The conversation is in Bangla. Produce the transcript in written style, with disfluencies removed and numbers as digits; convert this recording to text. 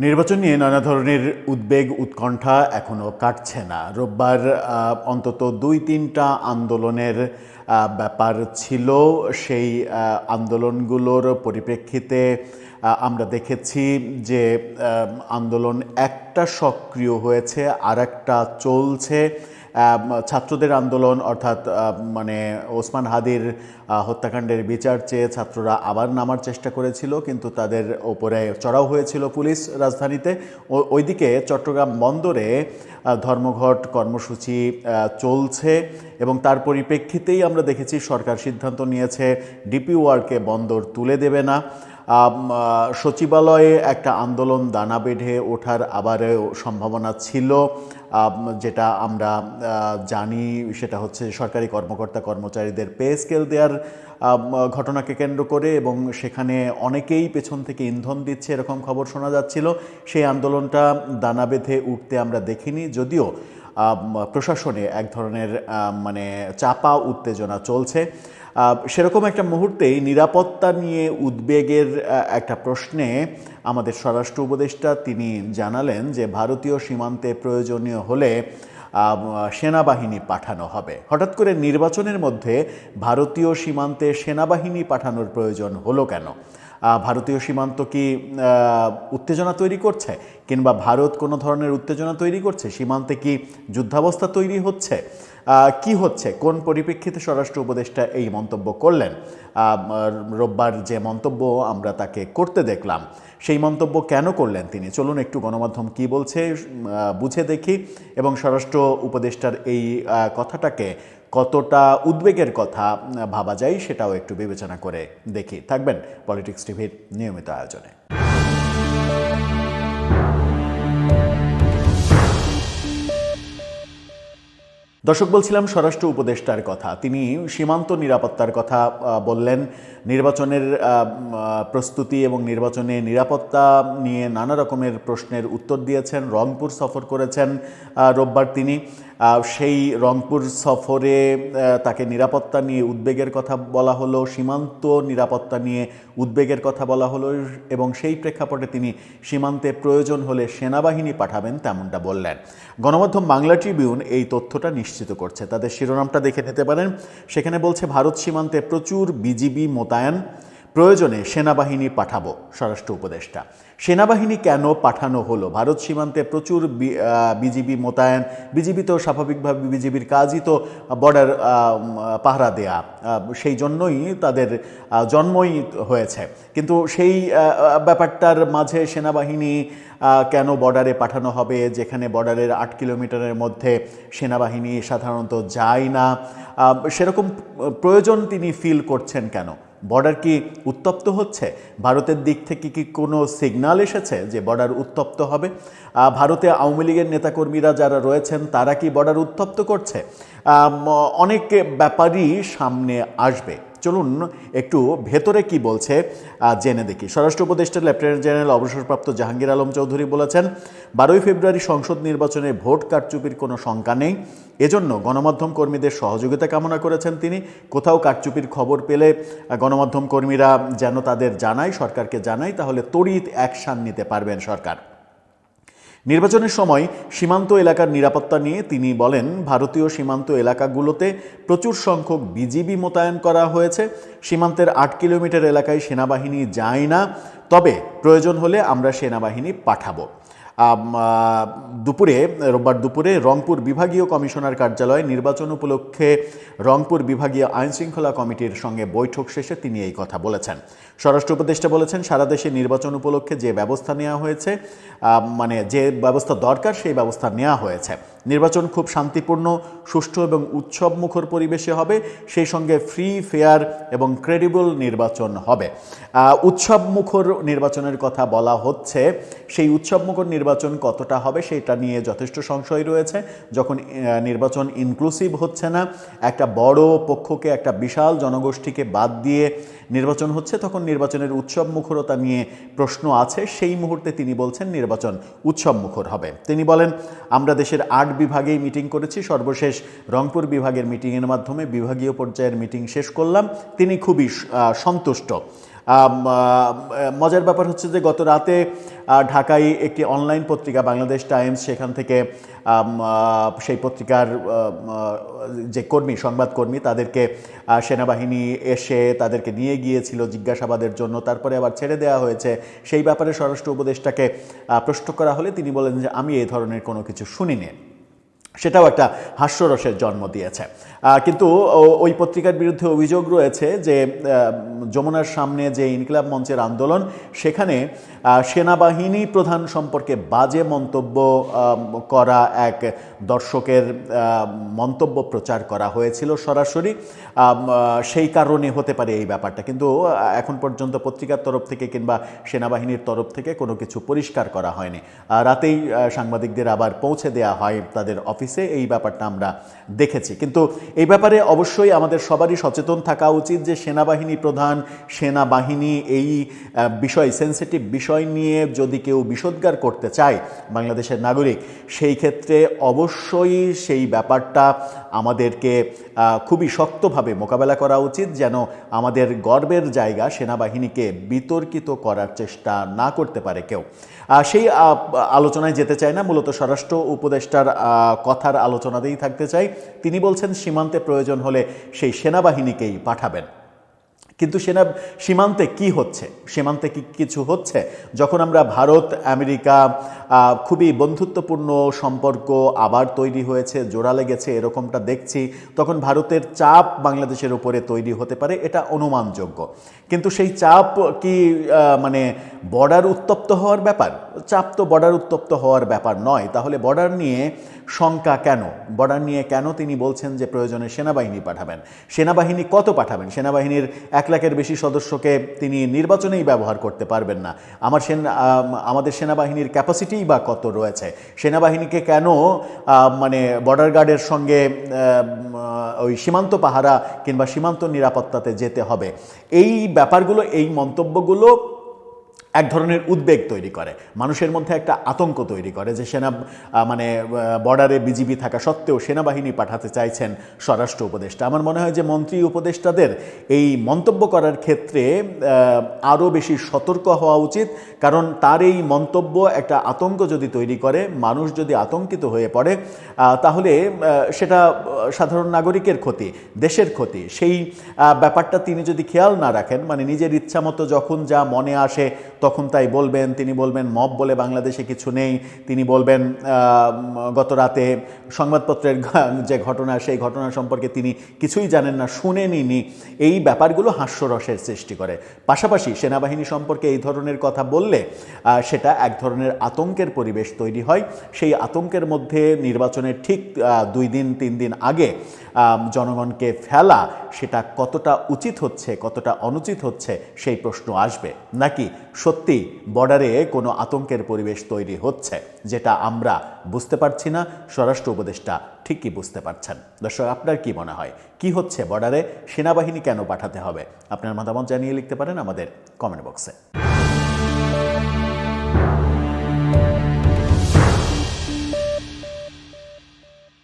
নির্বাচন নিয়ে নানা ধরনের উদ্বেগ উৎকণ্ঠা এখনও কাটছে না। রোববার অন্তত ২-৩টা আন্দোলনের ব্যাপার ছিল। সেই আন্দোলনগুলোর পরিপ্রেক্ষিতে আমরা দেখেছি যে আন্দোলন একটা সক্রিয় হয়েছে, আর একটা চলছে। ছাত্রদের আন্দোলন অর্থাৎ মানে ওসমান হাদির হত্যাকাণ্ডের বিচার চেয়ে ছাত্ররা আবার নামার চেষ্টা করেছিল, কিন্তু তাদের ওপরে চড়াও হয়েছিল পুলিশ রাজধানীতে। ওইদিকে চট্টগ্রাম বন্দরে ধর্মঘট কর্মসূচি চলছে এবং তার পরিপ্রেক্ষিতেই আমরা দেখেছি সরকার সিদ্ধান্ত নিয়েছে ডিপি ওয়ার্ডকে বন্দর তুলে দেবে না। সচিবালয়ে একটা আন্দোলন দানা বেঁধে ওঠার আবারও সম্ভাবনা ছিল, যেটা আমরা জানি। সেটা হচ্ছে সরকারি কর্মকর্তা কর্মচারীদের পে স্কেল দেওয়ার ঘটনাকে কেন্দ্র করে, এবং সেখানে অনেকেই পেছন থেকে ইন্ধন দিচ্ছে এরকম খবর শোনা যাচ্ছিল। সেই আন্দোলনটা দানা বেঁধে উঠতে আমরা দেখিনি, যদিও প্রশাসনে এক ধরনের মানে চাপা উত্তেজনা চলছে। সেরকম একটা মুহূর্তেই নিরাপত্তা নিয়ে উদ্বেগের একটা প্রশ্নে আমাদের স্বরাষ্ট্র উপদেষ্টা তিনি জানালেন যে ভারতীয় সীমান্তে প্রয়োজনীয় হলে সেনাবাহিনী পাঠানো হবে। হঠাৎ করে নির্বাচনের মধ্যে ভারতীয় সীমান্তে সেনাবাহিনী পাঠানোর প্রয়োজন হলো কেন? ভারতীয় সীমান্ত কি উত্তেজনা তৈরি করছে, কিংবা ভারত কোনো ধরনের উত্তেজনা তৈরি করছে? সীমান্তে কি যুদ্ধাবস্থা তৈরি হচ্ছে? কি হচ্ছে? কোন পরিপ্রেক্ষিতে স্বরাষ্ট্র উপদেষ্টা এই মন্তব্য করলেন? রোববার যে মন্তব্য আমরা তাকে করতে দেখলাম, সেই মন্তব্য কেন করলেন তিনি? চলুন একটু গণমাধ্যম কি বলছে বুঝে দেখি, এবং স্বরাষ্ট্র উপদেষ্টার এই কথাটাকে কতটা উদ্বেগের কথা ভাবা যায় সেটাও একটু বিবেচনা করে দেখি। থাকবেন পলিটিক্স টিভির নিয়মিত আয়োজনে। দর্শক, বলছিলাম স্বরাষ্ট্র উপদেষ্টার কথা। তিনি সীমান্ত নিরাপত্তার কথা বললেন। নির্বাচনের প্রস্তুতি এবং নির্বাচনে নিরাপত্তা নিয়ে নানা রকমের প্রশ্নের উত্তর দিয়েছেন। রংপুর সফর করেছেন রোববার তিনি। সেই রংপুর সফরে তাকে নিরাপত্তা নিয়ে উদ্বেগের কথা বলা হলো, সীমান্ত নিরাপত্তা নিয়ে উদ্বেগের কথা বলা হলো, এবং সেই প্রেক্ষাপটে তিনি সীমান্তে প্রয়োজন হলে সেনাবাহিনী পাঠাবেন তেমনটা বললেন। গণমাধ্যম বাংলা ট্রিবিউন এই তথ্যটা নিশ্চিত করছে। তাদের শিরোনামটা দেখে নিতে পারেন। সেখানে বলছে ভারত সীমান্তে প্রচুর বিজিবি মোতায়েন, প্রয়োজনে সেনাবাহিনী পাঠাবো স্বরাষ্ট্র উপদেষ্টা। সেনাবাহিনী কেন পাঠানো হলো? ভারত সীমান্তে প্রচুর বিজিবি মোতায়েন। বিজিবি তো স্বাভাবিকভাবে, বিজিবির কাজই তো বর্ডার পাহারা দেয়া, সেই জন্যই তাদের জন্মই হয়েছে। কিন্তু সেই ব্যাপারটার মাঝে সেনাবাহিনী কেন বর্ডারে পাঠানো হবে, যেখানে বর্ডারের 8 কিলোমিটারের মধ্যে সেনাবাহিনী সাধারণত যায় না? সেরকম প্রয়োজন তিনি ফিল করছেন কেন? বর্ডার কি উত্তপ্ত হচ্ছে? ভারতের দিক থেকে কি কোনো সিগন্যাল এসেছে যে বর্ডার উত্তপ্ত হবে? ভারতে আওয়ামী লীগের নেতাকর্মীরা যারা রয়েছেন তারা কি বর্ডার উত্তপ্ত করছে? অনেক ব্যাপারই সামনে আসবে। চলুন একটু ভেতরে কি বলছে জেনে দেখি। স্বরাষ্ট্র উপদেষ্টা লেফটেন্যান্ট জেনারেল অবসরপ্রাপ্ত জাহাঙ্গীর আলম চৌধুরী বলেছেন, 12 ফেব্রুয়ারি সংসদ নির্বাচনে ভোট কারচুপির কোনো শঙ্কা নেই। এজন্য গণমাধ্যম কর্মীদের সহযোগিতা কামনা করেছেন তিনি। কোথাও কারচুপির খবর পেলে গণমাধ্যম কর্মীরা যেন তাদের জানায়, সরকারকে জানায়, তাহলে তড়িৎ অ্যাকশন নিতে পারবেন সরকার। নির্বাচনের সময় সীমান্ত এলাকার নিরাপত্তা নিয়ে তিনি বলেন, ভারতীয় সীমান্ত এলাকাগুলোতে প্রচুর সংখ্যক বিজিবি মোতায়েন করা হয়েছে। সীমান্তের 8 কিলোমিটার এলাকায় সেনাবাহিনী যায় না, তবে প্রয়োজন হলে আমরা সেনাবাহিনী পাঠাবো। রোববার দুপুরে রংপুর বিভাগীয় কমিশনার কার্যালয়ে নির্বাচন উপলক্ষে রংপুর বিভাগীয় আইনশৃঙ্খলা কমিটির সঙ্গে বৈঠক শেষে তিনি এই কথা বলেছেন। স্বরাষ্ট্র উপদেষ্টা বলেছেন, সারা দেশে নির্বাচন উপলক্ষে যে ব্যবস্থা নেওয়া হয়েছে, মানে যে ব্যবস্থা দরকার সেই ব্যবস্থা নেওয়া হয়েছে। নির্বাচন খুব শান্তিপূর্ণ, সুষ্ঠু এবং উৎসবমুখর পরিবেশে হবে, সেই সঙ্গে ফ্রি, ফেয়ার এবং ক্রেডিবল নির্বাচন হবে। উৎসবমুখর নির্বাচনের কথা বলা হচ্ছে। সেই উৎসবমুখর নির্বাচন কতটা হবে সেটা নিয়ে যথেষ্ট সংশয় রয়েছে। যখন নির্বাচন ইনক্লুসিভ হচ্ছে না, একটা বড় পক্ষকে, একটা বিশাল জনগোষ্ঠীকে বাদ দিয়ে নির্বাচন হচ্ছে, তখন নির্বাচনের উৎসবমুখরতা নিয়ে প্রশ্ন আছে। সেই মুহূর্তে তিনি বলছেন নির্বাচন উৎসবমুখর হবে। তিনি বলেন, আমরা দেশের 8 বিভাগেই মিটিং করেছি, সর্বশেষ রংপুর বিভাগের মিটিংয়ের মাধ্যমে বিভাগীয় পর্যায়ের মিটিং শেষ করলাম। তিনি খুবই সন্তুষ্ট। মজার ব্যাপার হচ্ছে যে গত রাতে ঢাকায় একটি অনলাইন পত্রিকা বাংলাদেশ টাইমস, সেখান থেকে সেই পত্রিকার যে সংবাদকর্মী তাদেরকে সেনাবাহিনী এসে তাদেরকে নিয়ে গিয়েছিল জিজ্ঞাসাবাদের জন্য, তারপরে আবার ছেড়ে দেওয়া হয়েছে। সেই ব্যাপারে স্বরাষ্ট্র উপদেষ্টাকে প্রশ্ন করা হলে তিনি বলেন যে আমি এই ধরনের কোনো কিছু শুনিনি। সেটাও একটা হাস্যরসের জন্ম দিয়েছে। কিন্তু ওই পত্রিকার বিরুদ্ধে অভিযোগ রয়েছে যে যমুনার সামনে যে ইনকিলাব মঞ্চের আন্দোলন, সেখানে সেনাবাহিনী প্রধান সম্পর্কে বাজে মন্তব্য করা এক দর্শকের মন্তব্য প্রচার করা হয়েছিল সরাসরি, সেই কারণে হতে পারে এই ব্যাপারটা। কিন্তু এখন পর্যন্ত পত্রিকার তরফ থেকে কিংবা সেনাবাহিনীর তরফ থেকে কোনো কিছু পরিষ্কার করা হয়নি। রাতেই সাংবাদিকদের আবার পৌঁছে দেওয়া হয় তাদের অফিসে, এই ব্যাপারটা আমরা দেখেছি। কিন্তু এই ব্যাপারে অবশ্যই আমাদের সবারই সচেতন থাকা উচিত যে সেনাবাহিনী প্রধান, সেনাবাহিনী এই বিষয়, সেন্সিটিভ বিষয় নিয়ে যদি কেউ বিষোদ্গার করতে চায় বাংলাদেশের নাগরিক, সেই ক্ষেত্রে অবশ্যই সেই ব্যাপারটা আমাদেরকে খুবই শক্তভাবে মোকাবেলা করা উচিত, যেন আমাদের গর্বের জায়গা সেনাবাহিনীকে বিতর্কিত করার চেষ্টা না করতে পারে কেউ। সেই আলোচনায় যেতে চাই না, মূলত স্বরাষ্ট্র উপদেষ্টার কথার আলোচনাতেই থাকতে চাই। তিনি বলছেন সীমান্তে প্রয়োজন হলে সেই সেনাবাহিনীকেই পাঠাবেন। কিন্তু সীমান্তে কি হচ্ছে? সীমান্তে কি কিছু হচ্ছে? যখন আমরা ভারত আমেরিকা খুবই বন্ধুত্বপূর্ণ সম্পর্ক আবার তৈরি হয়েছে, জোড়া লেগেছে, এরকমটা দেখছি, তখন ভারতের চাপ বাংলাদেশের উপরে তৈরি হতে পারে, এটা অনুমানযোগ্য। কিন্তু সেই চাপ কি মানে বর্ডার উত্তপ্ত হওয়ার ব্যাপার? চাপ তো বর্ডার উত্তপ্ত হওয়ার ব্যাপার নয়। তাহলে বর্ডার নিয়ে শঙ্কা কেন? বর্ডার নিয়ে কেন তিনি বলছেন যে প্রয়োজনে সেনাবাহিনী পাঠাবেন? সেনাবাহিনী কত পাঠাবেন? সেনাবাহিনীর 1 লাখের বেশি সদস্যকে তিনি নির্বাচনেই ব্যবহার করতে পারবেন না। আমাদের সেনাবাহিনীর ক্যাপাসিটিই বা কত রয়েছে? সেনাবাহিনীকে কেন মানে বর্ডার গার্ডের সঙ্গে ওই সীমান্ত পাহারা কিংবা সীমান্ত নিরাপত্তাতে যেতে হবে? এই ব্যাপারগুলো, এই মন্তব্যগুলো এক ধরনের উদ্বেগ তৈরি করে, মানুষের মধ্যে একটা আতঙ্ক তৈরি করে যে বর্ডারে বিজিবি থাকা সত্ত্বেও সেনাবাহিনী পাঠাতে চাইছেন স্বরাষ্ট্র উপদেষ্টা। আমার মনে হয় যে মন্ত্রী উপদেষ্টাদের এই মন্তব্য করার ক্ষেত্রে আরও বেশি সতর্ক হওয়া উচিত, কারণ তার এই মন্তব্য একটা আতঙ্ক যদি তৈরি করে, মানুষ যদি আতঙ্কিত হয়ে পড়ে, তাহলে সেটা সাধারণ নাগরিকের ক্ষতি, দেশের ক্ষতি। সেই ব্যাপারটা তিনি যদি খেয়াল না রাখেন, মানে নিজের ইচ্ছা মতো যখন যা মনে আসে তখন তাই বলবেন, তিনি বলবেন মব বলে বাংলাদেশে কিছু নেই, তিনি বলবেন গত রাতে সংবাদপত্রের যে ঘটনা, সেই ঘটনা সম্পর্কে তিনি কিছুই জানেন না, শুনেনইনি, এই ব্যাপারগুলো হাস্যরসের সৃষ্টি করে। পাশাপাশি সেনাবাহিনী সম্পর্কে এই ধরনের কথা বললে সেটা এক ধরনের আতঙ্কের পরিবেশ তৈরি হয়। সেই আতঙ্কের মধ্যে নির্বাচনের ঠিক 2 দিন 3 দিন আগে জনগণকে ফেলা, সেটা কতটা উচিত হচ্ছে, কতটা অনুচিত হচ্ছে, সেই প্রশ্ন আসবে। নাকি সত্যি বর্ডারে কোনো আতঙ্কের পরিবেশ তৈরি হচ্ছে, যেটা আমরা বুঝতে পারছি না, স্বরাষ্ট্র উপদেষ্টা ঠিকই বুঝতে পারছেন। দর্শক, আপনার কি মনে হয়, কি হচ্ছে বর্ডারে? সেনাবাহিনী কেন পাঠাতে হবে? আপনার মতামত জানিয়ে লিখতে পারেন আমাদের কমেন্ট বক্সে।